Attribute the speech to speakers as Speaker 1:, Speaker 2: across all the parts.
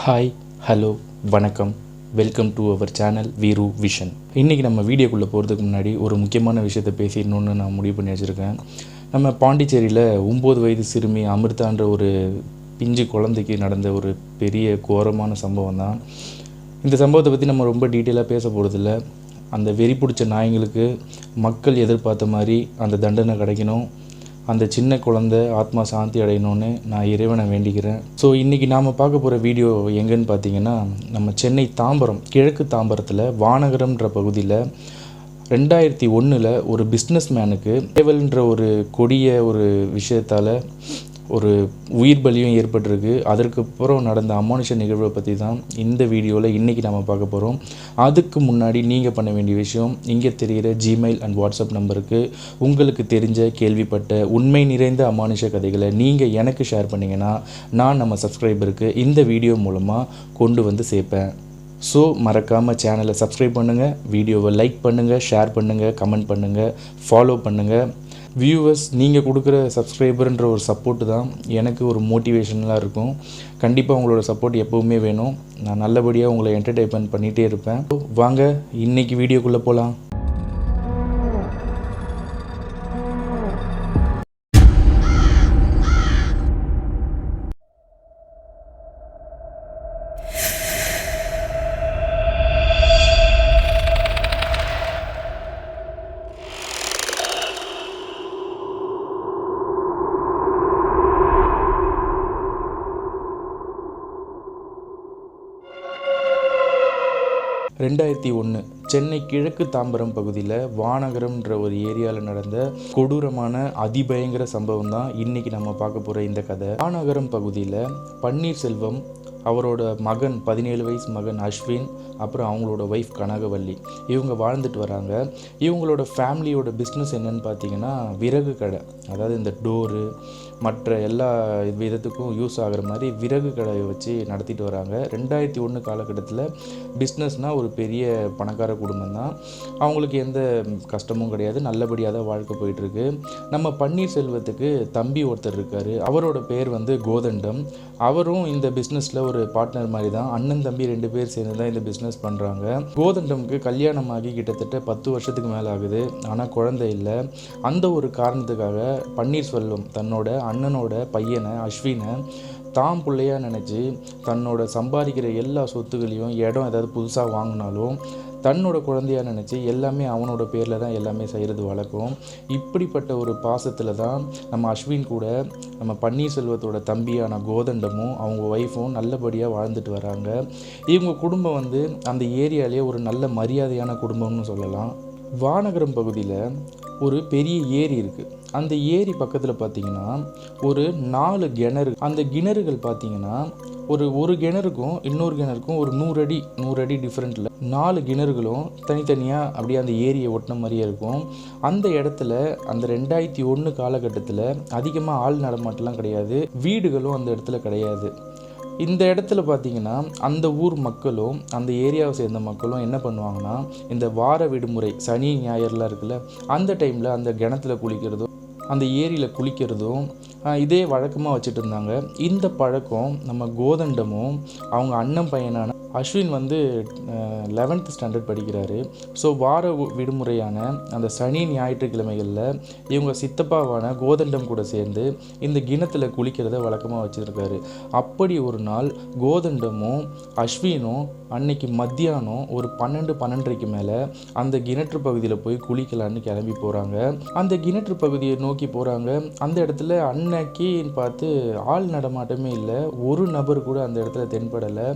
Speaker 1: Hi, hello, வணக்கம். Welcome to our channel Veeru vision. இன்றைக்கி நம்ம வீடியோக்குள்ளே போகிறதுக்கு முன்னாடி ஒரு முக்கியமான விஷயத்தை பேசிடணுன்னு நான் முடிவு பண்ணி வச்சுருக்கேன். நம்ம பாண்டிச்சேரியில் 9 வயது சிறுமி அமிர்தான்ற ஒரு பிஞ்சு குழந்தைக்கு நடந்த ஒரு பெரிய கோரமான சம்பவம் தான். இந்த சம்பவத்தை பற்றி நம்ம ரொம்ப டீட்டெயிலாக பேச போகிறதில்ல. அந்த வெறி பிடிச்ச நாய்களுக்கு மக்கள் எதிர்பார்த்த மாதிரி அந்த தண்டனை கிடைக்கணும், அந்த சின்ன குழந்தை ஆத்மா சாந்தி அடையணும்னு நான் இறைவனை வேண்டிக்கிறேன். ஸோ இன்றைக்கி நாம் பார்க்க போகிற வீடியோ எங்கேன்னு பார்த்தீங்கன்னா, நம்ம சென்னை தாம்பரம், கிழக்கு தாம்பரத்தில் வானகரம்ன்ற பகுதியில் 2001 ஒரு பிஸ்னஸ் மேனுக்கு சேவல்ன்ற ஒரு கொடிய ஒரு விஷயத்தால் ஒரு உயிர் பலியும் ஏற்பட்டிருக்கு. அதற்கப்புறம் நடந்த அமானுஷ நிகழ்வை பற்றி தான் இந்த வீடியோவில் இன்றைக்கி நம்ம பார்க்க போகிறோம். அதுக்கு முன்னாடி நீங்கள் பண்ண வேண்டிய விஷயம், இங்கே தெரிகிற ஜிமெயில் அண்ட் வாட்ஸ்அப் நம்பருக்கு உங்களுக்கு தெரிஞ்ச கேள்விப்பட்ட உண்மை நிறைந்த அமானுஷ கதைகளை நீங்கள் எனக்கு ஷேர் பண்ணிங்கன்னா நான் நம்ம சப்ஸ்கிரைபருக்கு இந்த வீடியோ மூலமாக கொண்டு வந்து சேர்ப்பேன். ஸோ மறக்காமல் சேனலை சப்ஸ்கிரைப் பண்ணுங்கள், வீடியோவை லைக் பண்ணுங்கள், ஷேர் பண்ணுங்கள், கமெண்ட் பண்ணுங்கள், ஃபாலோ பண்ணுங்கள். வியூவர்ஸ், நீங்கள் கொடுக்குற சப்ஸ்கிரைபர்ன்ற ஒரு சப்போர்ட்டு தான் எனக்கு ஒரு மோட்டிவேஷனலாக இருக்கும். கண்டிப்பாக உங்களோட சப்போர்ட் எப்போவுமே வேணும். நான் நல்லபடியாக உங்களை என்டர்டெயின்மெண்ட் பண்ணிகிட்டே இருப்பேன். வாங்க இன்றைக்கி வீடியோக்குள்ளே போகலாம். (2001) சென்னை கிழக்கு தாம்பரம் பகுதியில் வானகரம்ன்ற ஒரு ஏரியாவில் நடந்த கொடூரமான அதிபயங்கர சம்பவம் தான் இன்றைக்கி நம்ம பார்க்க போகிற இந்த கதை. வானகரம் பகுதியில் பன்னீர்செல்வம், அவரோட மகன் 17 வயசு மகன் அஸ்வின், அப்புறம் அவங்களோட ஒய்ஃப் கனகவல்லி, இவங்க வாழ்ந்துட்டு வராங்க. இவங்களோட ஃபேமிலியோட பிஸ்னஸ் என்னன்னு பார்த்தீங்கன்னா விறகு கடை. அதாவது இந்த டோரு மற்ற எல்லா விதத்துக்கும் யூஸ் ஆகிற மாதிரி விறகு கடையை வச்சு நடத்திட்டு வராங்க. 2001 காலகட்டத்தில் பிஸ்னஸ்னால் ஒரு பெரிய பணக்கார குடும்பம் தான். அவங்களுக்கு எந்த கஷ்டமும் கிடையாது, நல்லபடியாக தான் வாழ்க்கை போயிட்டுருக்கு. நம்ம பன்னீர்செல்வத்துக்கு தம்பி ஒருத்தர் இருக்கார், அவரோட பேர் வந்து கோதண்டம். அவரும் இந்த பிஸ்னஸில் ஒரு பார்ட்னர் மாதிரி தான். அண்ணன் தம்பி 2 பேர் சேர்ந்து தான் இந்த பிஸ்னஸ் பண்ணுறாங்க. கோதண்டம்க்கு கல்யாணமாகி கிட்டத்தட்ட 10 வருஷத்துக்கு மேலே ஆகுது, ஆனால் குழந்தை இல்லை. அந்த ஒரு காரணத்துக்காக பன்னீர்செல்வம் தன்னோட அண்ணனோட பையனை அஸ்வினை தான் பிள்ளையாக நினச்சி தன்னோட சம்பாதிக்கிற எல்லா சொத்துக்களையும், இடம் ஏதாவது புதுசாக வாங்கினாலும் தன்னோட குழந்தையாக நினச்சி எல்லாமே அவனோட பேரில் தான் எல்லாமே செய்கிறது வழக்கம். இப்படிப்பட்ட ஒரு பாசத்தில் தான் நம்ம அஸ்வின் கூட நம்ம பன்னீர்செல்வத்தோட தம்பியான கோதண்டமும் அவங்க ஒய்ஃபும் நல்லபடியாக வாழ்ந்துட்டு வராங்க. இவங்க குடும்பம் வந்து அந்த ஏரியாலேயே ஒரு நல்ல மரியாதையான குடும்பம்னு சொல்லலாம். வானகரம் பகுதியில் ஒரு பெரிய ஏரி இருக்குது. அந்த ஏரி பக்கத்தில் பார்த்திங்கன்னா ஒரு 4 கிணறு. அந்த கிணறுகள் பார்த்திங்கன்னா ஒரு கிணறுக்கும் இன்னொரு கிணறுக்கும் ஒரு 100 அடி டிஃப்ரெண்ட்டில் 4 கிணறுகளும் தனித்தனியாக அப்படியே அந்த ஏரியை ஒட்டின மாதிரியே இருக்கும். அந்த இடத்துல அந்த 2001 காலகட்டத்தில் அதிகமாக ஆள் நடமாட்டலாம் கிடையாது, வீடுகளும் அந்த இடத்துல கிடையாது. இந்த இடத்துல பார்த்திங்கன்னா அந்த ஊர் மக்களும் அந்த ஏரியாவை சேர்ந்த மக்களும் என்ன பண்ணுவாங்கன்னா, இந்த வார விடுமுறை சனி ஞாயிறுலாம் இருக்குல்ல, அந்த டைமில் அந்த கிணத்துல குளிக்கிறதும் அந்த ஏரியில் குளிக்கிறதும் இதே வழக்கமாக வச்சுட்டு இருந்தாங்க. இந்த பழக்கம் நம்ம கோதண்டமும் அவங்க அண்ணன் பையனான அஸ்வின் வந்து 11th ஸ்டாண்டர்ட் படிக்கிறாரு. ஸோ வார விடுமுறையான அந்த சனி ஞாயிற்றுக்கிழமைகளில் இவங்க சித்தப்பாவான கோதண்டம் கூட சேர்ந்து இந்த கிணத்துல குளிக்கிறத வழக்கமாக வச்சுருக்காரு. அப்படி ஒரு நாள் கோதண்டமும் அஸ்வினும் அன்னைக்கு மத்தியானம் ஒரு 12-12:30 மேலே அந்த கிணற்று பகுதியில் போய் குளிக்கலான்னு கிளம்பி போகிறாங்க. அந்த கிணற்று பகுதியை நோக்கி போகிறாங்க. அந்த இடத்துல அன்னைக்குன்னு பார்த்து ஆள் நடமாட்டமே இல்லை, ஒரு நபர் கூட அந்த இடத்துல தென்படலை.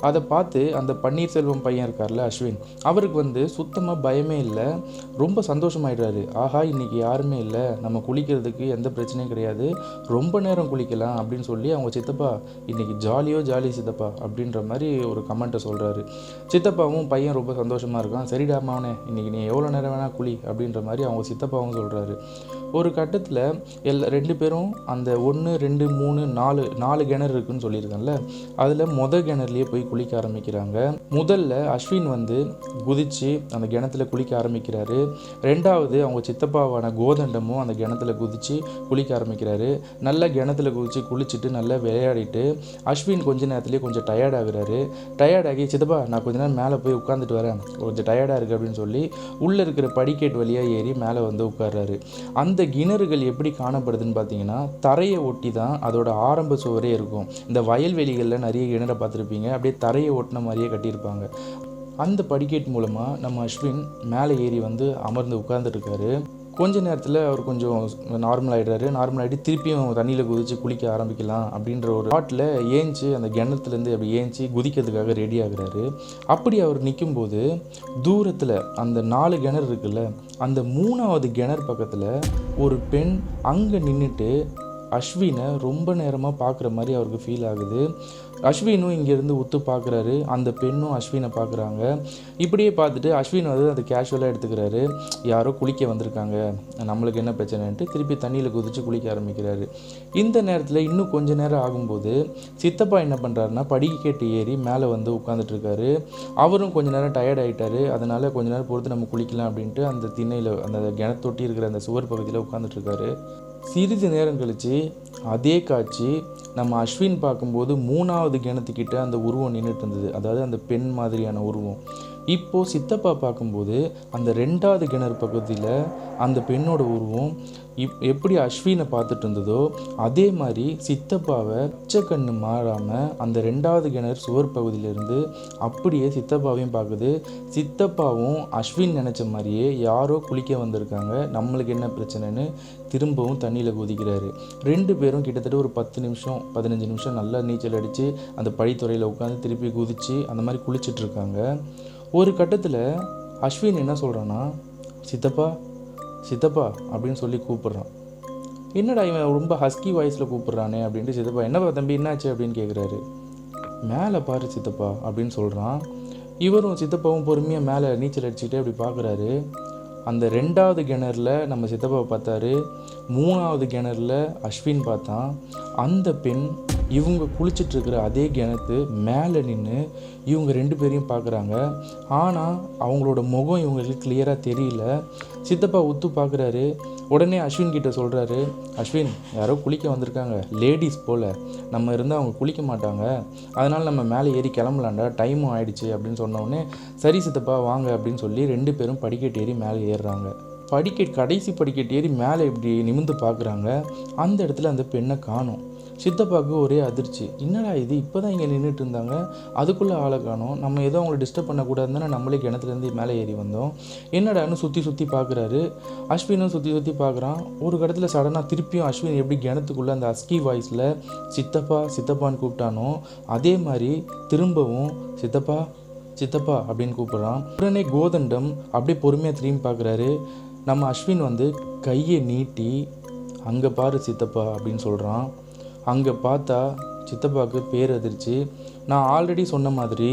Speaker 1: அதை பார்த்து அந்த பன்னீர்செல்வம் பையன் இருக்கார்ல அஸ்வின், அவருக்கு வந்து சுத்தமாக பயமே இல்லை, ரொம்ப சந்தோஷமாயிடுறாரு. ஆஹா, இன்றைக்கி யாருமே இல்லை, நம்ம குளிக்கிறதுக்கு எந்த பிரச்சனையும் கிடையாது, ரொம்ப நேரம் குளிக்கலாம் அப்படின்னு சொல்லி அவங்க சித்தப்பா இன்றைக்கி ஜாலி சித்தப்பா அப்படின்ற மாதிரி ஒரு கமெண்ட்டை சொல்கிறாரு. சித்தப்பாவும் பையன் ரொம்ப சந்தோஷமாக இருக்கான். சரிடா மாவனே, இன்றைக்கி நீ எவ்வளோ நேரம் வேணால் குளி அப்படின்ற மாதிரி அவங்க சித்தப்பாவும் சொல்கிறாரு. ஒரு கட்டத்தில் ரெண்டு பேரும் அந்த 1 2 3 4 கிணறு இருக்குன்னு சொல்லியிருக்கேன்ல, அதில் கிணறுலேயே போய் குளிக்க ஆரம்பிக்கிறாங்க. முதல்ல அஸ்வின் குதித்து அந்த கிணத்துல குளிக்க ஆரம்பிக்கிறாரு. ரெண்டாவது அவங்க சித்தப்பாவான கோதண்டமும் அந்த கிணத்துல குதித்து குளிக்க ஆரம்பிக்கிறாரு. நல்லா கிணத்துல குளிச்சுட்டு நல்லா விளையாடிட்டு அஸ்வின் கொஞ்ச நேரத்துலேயே கொஞ்சம் டயர்ட் ஆகுறாரு. டயர்டாகி சித்தப்பா நான் கொஞ்ச நேரம் மேலே போய் உட்காந்துட்டு வரேன், கொஞ்சம் டயர்டாக இருக்குது அப்படின்னு சொல்லி உள்ளே இருக்கிற படிக்கேட் வழியாக ஏறி மேலே உட்கார்றாரு. அந்த கிணறுகள் எப்படி காணப்படுதுன்னு பார்த்தீங்கன்னா, தரையை ஒட்டி தான் அதோட ஆரம்ப சுவரே இருக்கும். இந்த வயல்வெளிகளில் நிறைய கிணறை பார்த்துருப்பீங்க, அப்படியே தரையை ஒட்டின மாதிரியே கட்டியிருப்பாங்க. அந்த படிக்கேட் மூலமாக நம்ம அஸ்வின் மேலே ஏறி அமர்ந்து உட்கார்ந்துருக்காரு. கொஞ்ச நேரத்தில் அவர் கொஞ்சம் நார்மல் ஆகிட்டு திருப்பியும் தண்ணியில் குதித்து குளிக்க ஆரம்பிக்கலாம் அப்படின்ற ஒரு பாட்டில் ஏஞ்சி அந்த கிணத்துலேருந்து அப்படி ஏஞ்சி குதிக்கிறதுக்காக ரெடி ஆகுறாரு. அப்படி அவர் நிற்கும்போது தூரத்தில் அந்த 4 கிணறு இருக்குல்ல, அந்த 3வது கிணறு பக்கத்தில் ஒரு பெண் அங்கே நின்றுட்டு அஸ்வினை ரொம்ப நேரமாக பார்க்குற மாதிரி அவருக்கு ஃபீல் ஆகுது. அஸ்வினும் இங்கேருந்து உத்து பார்க்குறாரு, அந்த பெண்ணும் அஸ்வினை பார்க்குறாங்க. இப்படியே பார்த்துட்டு அஸ்வின் அதை கேஷுவலாக எடுத்துக்கிறாரு. யாரோ குளிக்க வந்திருக்காங்க, நம்மளுக்கு என்ன பிரச்சனைன்ட்டு திருப்பி தண்ணியில் குதித்து குளிக்க ஆரம்பிக்கிறாரு. இந்த நேரத்தில் இன்னும் கொஞ்ச நேரம் ஆகும்போது சித்தப்பா என்ன பண்ணுறாருன்னா படிக்கட்டு ஏறி மேலே உட்காந்துட்ருக்காரு. அவரும் கொஞ்ச நேரம் டயர்ட் ஆகிட்டார். அதனால் கொஞ்ச நேரம் பொறுத்து நம்ம குளிக்கலாம் அப்படின்ட்டு அந்த திண்ணையில் அந்த கிணத்தொட்டி இருக்கிற அந்த சுவர் பகுதியில் உட்காந்துட்ருக்காரு. சிறிது நேரம் கழித்து அதே காட்சி நம்ம அஸ்வின் பார்க்கும்போது 3வது கிணத்துக்கிட்ட அந்த உருவம் நின்றுட்டு இருந்தது, அதாவது அந்த பெண் மாதிரியான உருவம். இப்போது சித்தப்பா பார்க்கும்போது அந்த 2வது கிணறு பகுதியில் அந்த பெண்ணோட உருவம் எப்படி அஸ்வினை பார்த்துட்டு இருந்ததோ அதே மாதிரி சித்தப்பாவை பச்சை கண்ணு மாறாமல் அந்த 2வது கிணறு சுவர் பகுதியிலேருந்து அப்படியே சித்தப்பாவையும் பார்க்குது. சித்தப்பாவும் அஸ்வின் நினச்ச மாதிரியே யாரோ குளிக்க வந்திருக்காங்க, நம்மளுக்கு என்ன பிரச்சனைன்னு திரும்பவும் தண்ணியில் குதிக்கிறாரு. 2 பேரும் கிட்டத்தட்ட ஒரு 10 நிமிஷம் 15 நிமிஷம் நல்லா நீச்சல் அடித்து அந்த படித்துறையில் உட்காந்து திருப்பி குதித்து அந்த மாதிரி குளிச்சிட்ருக்காங்க. ஒரு கட்டத்தில் அஸ்வின் என்ன சொல்கிறான்னா, சித்தப்பா சித்தப்பா அப்படின்னு சொல்லி கூப்பிட்றான். என்னடா இவன் ரொம்ப ஹஸ்கி வாய்ஸில் கூப்பிட்றானே அப்படின்ட்டு சித்தப்பா என்னப்பா தம்பி என்னாச்சு அப்படின்னு கேட்குறாரு. மேலே பாரு சித்தப்பா அப்படின்னு சொல்கிறான். இவரும் சித்தப்பாவும் பொறுமையாக மேலே நீச்சல் அடிச்சுக்கிட்டே அப்படி பார்க்குறாரு. அந்த 2வது கிணறுல நம்ம சித்தப்பாவை பார்த்தாரு, 3வது கிணறுல அஸ்வின் பார்த்தான். அந்த பெண் இவங்க குளிச்சிட்ருக்கிற அதே கிணத்து மேலே நின்று இவங்க 2 பேரையும் பார்க்குறாங்க. ஆனால் அவங்களோட முகம் இவங்களுக்கு கிளியராக தெரியல. சித்தப்பா உத்து பார்க்குறாரு. உடனே அஸ்வின் கிட்ட சொல்கிறாரு, அஸ்வின் யாரோ குளிக்க வந்திருக்காங்க, லேடிஸ் போல், நம்ம இருந்தால் அவங்க குளிக்க மாட்டாங்க, அதனால் நம்ம மேலே ஏறி கிளம்பலாண்டா, டைமும் ஆயிடுச்சு அப்படின்னு சொன்னோடனே சரி சித்தப்பா வாங்க அப்படின்னு சொல்லி 2 பேரும் படிக்கட்டு ஏறி மேலே ஏறுறாங்க. கடைசி படிக்கட்டு ஏறி மேலே இப்படி நிமிர்ந்து பார்க்குறாங்க. அந்த இடத்துல அந்த பெண்ணை காணோம். சித்தப்பாவுக்கு ஒரே அதிர்ச்சி, என்னடா இது இப்போ தான் இங்கே நின்றுட்டு இருந்தாங்க, அதுக்குள்ளே ஆளை காணோம், நம்ம ஏதோ அவங்கள டிஸ்டர்ப் பண்ணக்கூடாதுன்னு நம்மளே கிணத்துலேருந்து மேலே ஏறி வந்தோம், என்னடான்னு சுற்றி பார்க்குறாரு. அஸ்வினும் சுற்றி பார்க்குறான். ஒரு இடத்துல சடனாக திருப்பியும் அஸ்வின் எப்படி கிணத்துக்குள்ளே அந்த ஹஸ்கி வாய்ஸில் சித்தப்பா சித்தப்பான்னு கூப்பிட்டானோ அதே மாதிரி திரும்பவும் சித்தப்பா சித்தப்பா அப்படின்னு கூப்பிட்றான். உடனே கோதண்டம் அப்படியே பொறுமையாக திரும்பி பார்க்குறாரு. நம்ம அஸ்வின் கையை நீட்டி அங்கே பாரு சித்தப்பா அப்படின்னு சொல்கிறான். அங்கே பார்த்தா சித்தப்பாவுக்கு பேரதிர்ச்சி. நான் ஆல்ரெடி சொன்ன மாதிரி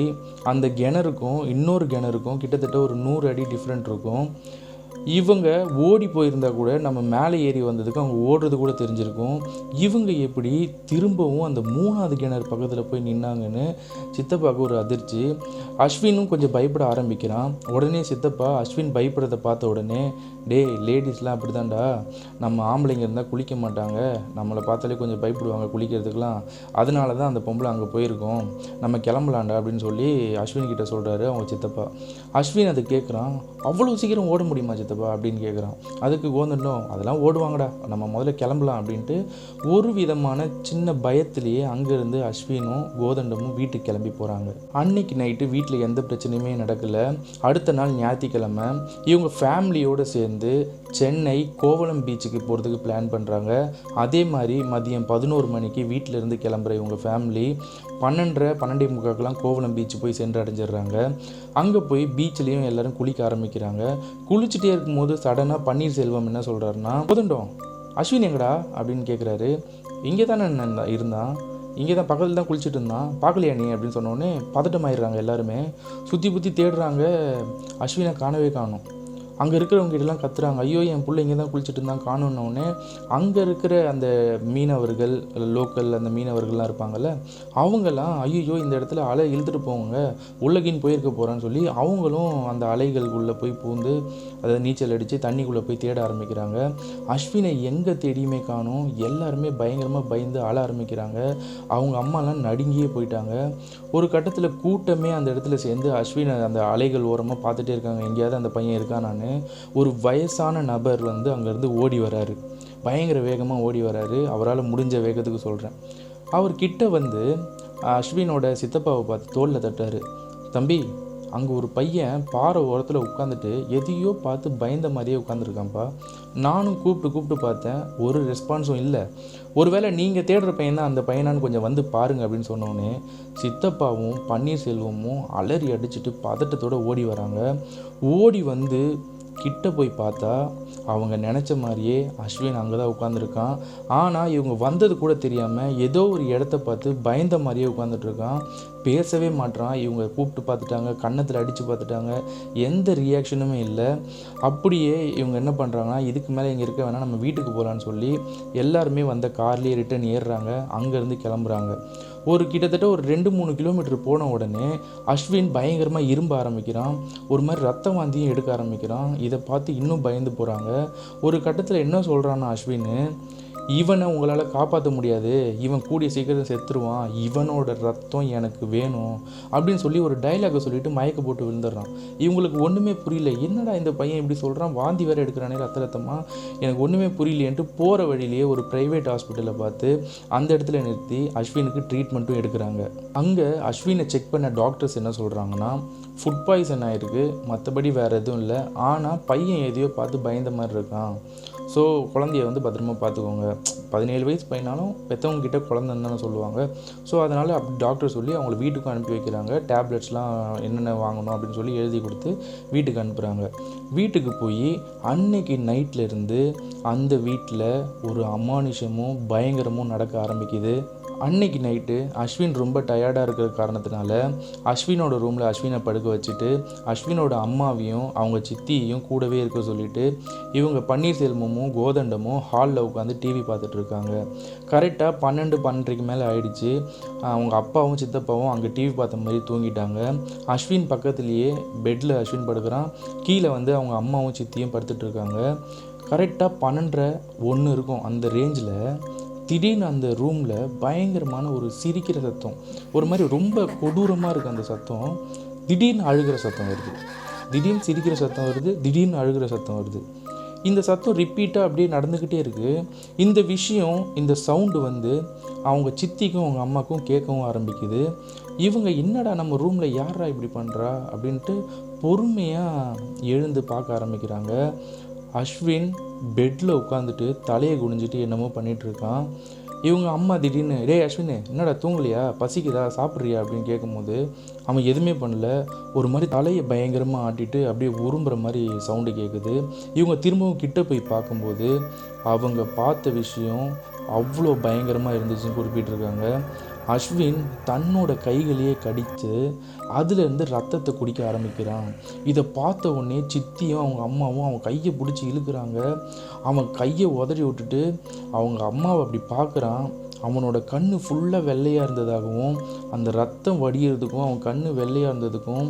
Speaker 1: அந்த கிணறுக்கும் இன்னொரு கிணறுக்கும் கிட்டத்தட்ட ஒரு 100 அடி டிஃப்ரெண்ட் இருக்கும். இவங்க ஓடி போயிருந்தா கூட நம்ம மேலே ஏறி வந்ததுக்கு அவங்க ஓடுறது கூட தெரிஞ்சிருக்கும். இவங்க எப்படி திரும்பவும் அந்த 3வது கிணறு பக்கத்தில் போய் நின்னாங்கன்னு சித்தப்பாவுக்கு ஒரு அதிர்ச்சி. அஸ்வினும் கொஞ்சம் பயப்பட ஆரம்பிக்கிறான். உடனே சித்தப்பா அஸ்வின் பயப்படுறதை பார்த்த உடனே, லேடிஸ்லாம் அப்படி தான்டா, நம்ம ஆம்பளைங்க இருந்தால் குளிக்க மாட்டாங்க, நம்மளை பார்த்தாலே கொஞ்சம் பயப்படுவாங்க குளிக்கிறதுக்கெலாம், அதனால தான் அந்த பொம்பளை அங்கே போயிருக்கோம், நம்ம கிளம்பலாண்டா அப்படின்னு சொல்லி அஸ்வின் கிட்ட சொல்கிறாரு அவங்க சித்தப்பா. அஸ்வின் அதை கேட்குறான். அவ்வளோ சீக்கிரம் ஓட முடியுமா சித்தப்பா அப்படின்னு கேட்குறான். அதுக்கு கோதண்டம், அதெல்லாம் ஓடுவாங்கடா, நம்ம முதல்ல கிளம்பலாம் அப்படின்ட்டு ஒரு விதமான சின்ன பயத்திலேயே அங்கேருந்து அஸ்வினும் கோதண்டமும் வீட்டுக்கு கிளம்பி போகிறாங்க. அன்னைக்கு நைட்டு வீட்டில் எந்த பிரச்சனையுமே நடக்கலை. அடுத்த நாள் ஞாயிற்றுக்கிழமை இவங்க ஃபேமிலியோடு சேர்ந்து சென்னை கோவளம் பீச்சுக்கு போகிறதுக்கு பிளான் பண்ணுறாங்க. அதே மாதிரி மதியம் 11 மணிக்கு வீட்டிலேருந்து கிளம்புற இவங்க ஃபேமிலி 12:30 கோவளம் பீச்சு போய் சென்று அடைஞ்சிடுறாங்க. அங்கே போய் பீச்லேயும் எல்லோரும் குளிக்க ஆரம்பிக்கிறாங்க. குளிச்சுட்டே இருக்கும்போது சடனாக பன்னீர்செல்வம் என்ன சொல்கிறாருன்னா, கோதண்டம் அஸ்வின் எங்கடா அப்படின்னு கேட்குறாரு. இங்கே தானே இருந்தான், இங்கே தான் பக்கத்தில் தான் குளிச்சுட்டு இருந்தான், பார்க்கலையா நீ அப்படின்னு சொன்னோடனே பதட்டமாயிடுறாங்க எல்லாருமே. சுற்றி தேடுறாங்க, அஸ்வினை காணவே காணும். அங்கே இருக்கிறவங்க கிட்டலாம் கத்துறாங்க, ஐயோ என் பிள்ளை இங்கே தான் குளிச்சுட்டு இருந்தான் காணுன்னொடனே அங்கே இருக்கிற அந்த மீனவர்கள், லோக்கல் அந்த மீனவர்கள்லாம் இருப்பாங்கள்ல, அவங்கெல்லாம் ஐயோ இந்த இடத்துல அலை இழுத்துட்டு போவாங்க, உள்ளகின்னு போயிருக்க போகிறான்னு சொல்லி அவங்களும் அந்த அலைகளுக்குள்ளே போய் பூந்து அதை நீச்சல் அடித்து தண்ணிக்குள்ளே போய் தேட ஆரம்பிக்கிறாங்க. அஸ்வினை எங்கே தேடியுமே காணும். எல்லாருமே பயங்கரமாக பயந்து ஆள ஆரம்பிக்கிறாங்க. அவங்க அம்மாலாம் நடுங்கியே போயிட்டாங்க. ஒரு கட்டத்தில் கூட்டமே அந்த இடத்துல சேர்ந்து அஸ்வினை அந்த அலைகள் ஓரமாக பார்த்துட்டே இருக்காங்க, எங்கேயாவது அந்த பையன் இருக்கானான்னு. ஒரு வயசான நபர் வந்து அங்கேருந்து ஓடி வராரு, பயங்கர வேகமாக ஓடி வராரு. அவரால் முடிஞ்ச வேகத்துக்கு சொல்கிறேன். அவர் கிட்ட வந்து அஸ்வினோட சித்தப்பாவை பார்த்து தோளில் தட்டாரு, தம்பி அங்கே ஒரு பையன் பாறை ஓரத்தில் உட்காந்துட்டு எதையோ பார்த்து பயந்த மாதிரியே உட்காந்துருக்கான்ப்பா. நானும் கூப்பிட்டு பார்த்தேன், ஒரு ரெஸ்பான்ஸும் இல்லை. ஒருவேளை நீங்கள் தேடுற பையன் தான் அந்த பையனான்னு கொஞ்சம் வந்து பாருங்கள் அப்படின்னு சொன்னோன்னே சித்தப்பாவும் பன்னீர்செல்வமும் அலறி அடிச்சுட்டு பதட்டத்தோடு ஓடி வராங்க. ஓடி வந்து கிட்ட போய் பார்த்தா அவங்க நினச்ச மாதிரியே அஸ்வின் அங்கே தான் உட்காந்துருக்கான். ஆனால் இவங்க வந்தது கூட தெரியாமல் ஏதோ ஒரு இடத்த பார்த்து பயந்த மாதிரியே உட்காந்துட்ருக்கான். பேசவே மாட்றான். இவங்க கூப்பிட்டு பார்த்துட்டாங்க, கன்னத்தில் அடித்து பார்த்துட்டாங்க, எந்த ரியாக்ஷனுமே இல்லை. அப்படியே இவங்க என்ன பண்ணுறாங்கன்னா, இதுக்கு மேலே இங்கே இருக்க வேணால் நம்ம வீட்டுக்கு போகலான்னு சொல்லி எல்லாருமே வந்த கார்லேயே ரிட்டன் ஏறுறாங்க. அங்கேருந்து கிளம்புறாங்க. கிட்டத்தட்ட ஒரு 2-3 கிலோமீட்டர் போன உடனே அஸ்வின் பயங்கரமாக இரும்ப ஆரம்பிக்கிறான். ஒரு மாதிரி ரத்த வாந்தியும் எடுக்க ஆரம்பிக்கிறான். இதை பார்த்து இன்னும் பயந்து போகிறாங்க. ஒரு கட்டத்தில் என்ன சொல்கிறான்னா அஸ்வின், இவனை உங்களால் காப்பாற்ற முடியாது, இவன் கூடிய சீக்கிரம் செத்துருவான், இவனோட ரத்தம் எனக்கு வேணும் அப்படின்னு சொல்லி ஒரு டைலாகை சொல்லிட்டு மயக்க போட்டு விழுந்துடுறான். இவங்களுக்கு ஒன்றுமே புரியல, என்னடா இந்த பையன் இப்படி சொல்கிறான், வாந்தி வேறு எடுக்கிறானே ரத்தமாக, எனக்கு ஒன்றுமே புரியலையேன்ட்டு போகிற வழியிலேயே ஒரு ப்ரைவேட் ஹாஸ்பிட்டலை பார்த்து அந்த இடத்துல நிறுத்தி அஸ்வினுக்கு ட்ரீட்மெண்ட்டும் எடுக்கிறாங்க. அங்கே அஸ்வினை செக் பண்ண டாக்டர்ஸ் என்ன சொல்கிறாங்கன்னா, ஃபுட் பாய்சன் ஆகிருக்கு, மற்றபடி வேறு எதுவும் இல்லை, ஆனால் பையன் எதையோ பார்த்து பயந்த மாதிரி இருக்கான், ஸோ குழந்தைய வந்து பத்திரமா பார்த்துக்கோங்க. 17 வயசு பையனாலும் பெற்றவங்க கிட்டே குழந்தைன்னு தானே சொல்லுவாங்க. ஸோ அதனால் அப்படி டாக்டர் சொல்லி அவங்கள வீட்டுக்கும் அனுப்பி வைக்கிறாங்க. டேப்லெட்ஸ்லாம் என்னென்ன வாங்கணும் அப்படின்னு சொல்லி எழுதி கொடுத்து வீட்டுக்கு அனுப்புகிறாங்க. வீட்டுக்கு போய் அன்னைக்கு நைட்லேருந்து அந்த வீட்டில் ஒரு அமானுஷமும் பயங்கரமும் நடக்க ஆரம்பிக்குது. அன்னைக்கு நைட்டு அஸ்வின் ரொம்ப டயர்டாக இருக்கிற காரணத்தினால அஸ்வினோட ரூமில் அஸ்வினை படுக்க வச்சுட்டு அஸ்வினோட அம்மாவையும் அவங்க சித்தியையும் கூடவே இருக்க சொல்லிவிட்டு இவங்க பன்னீர்செல்வமும் கோதண்டமும் ஹாலில் உட்காந்து டிவி பார்த்துட்ருக்காங்க. கரெக்டாக 12-12:30 மேலே ஆயிடுச்சு. அவங்க அப்பாவும் சித்தப்பாவும் அங்கே டிவி பார்த்த மாதிரி தூங்கிட்டாங்க. அஸ்வின் பக்கத்துலேயே பெட்டில் அஸ்வின் படுக்கிறான். கீழே வந்து அவங்க அம்மாவும் சித்தியும் படுத்துட்ருக்காங்க. கரெக்டாக 12:30-1 இருக்கும் அந்த ரேஞ்சில் திடீர்னு அந்த ரூமில் பயங்கரமான ஒரு சிரிக்கிற சத்தம், ஒரு மாதிரி ரொம்ப கொடூரமாக இருக்குது அந்த சத்தம். திடீர்னு அழுகிற சத்தம் வருது, திடீர்னு சிரிக்கிற சத்தம் வருது, திடீர்னு அழுகிற சத்தம் வருது. இந்த சத்தம் ரிப்பீட்டாக அப்படியே நடந்துக்கிட்டே இருக்குது. இந்த விஷயம், இந்த சவுண்டு வந்து அவங்க சித்திக்கும் அவங்க அம்மாவுக்கும் கேட்கவும் ஆரம்பிக்குது. இவங்க என்னடா நம்ம ரூமில் யாரா இப்படி பண்ணுறா அப்படின்ட்டு பொறுமையாக எழுந்து பார்க்க ஆரம்பிக்கிறாங்க. அஸ்வின் பெட்டில் உட்காந்துட்டு தலையை குனிஞ்சிட்டு என்னமோ பண்ணிகிட்ருக்கான். இவங்க அம்மா திடீர்னு, டேய் அஸ்வின் என்னடா தூங்கலையா, பசிக்குதா, சாப்பிட்றியா அப்படின்னு கேட்கும்போது அவன் எதுவுமே பண்ணல. ஒரு மாதிரி தலையை பயங்கரமாக ஆட்டிட்டு அப்படியே உரும்புற மாதிரி சவுண்டு கேட்குது. இவங்க திரும்பவும் கிட்ட போய் பார்க்கும்போது அவங்க பார்த்த விஷயம் அவ்வளோ பயங்கரமாக இருந்துச்சுன்னு குறிப்பிட்டிருக்காங்க. அஸ்வின் தன்னோட கைகளையே கடித்து அதுலேருந்து ரத்தத்தை குடிக்க ஆரம்பிக்கிறான். இதை பார்த்த உடனே சித்தியும் அவங்க அம்மாவும் அவன் கையை பிடிச்சி இழுக்கிறாங்க. அவன் கையை உதறி விட்டுட்டு அவங்க அம்மாவை அப்படி பார்க்குறான். அவனோட கண் ஃபுல்லாக வெள்ளையாக இருந்ததாகவும் அந்த ரத்தம் வடிகிறதுக்கும் அவன் கண் வெள்ளையாக இருந்ததுக்கும்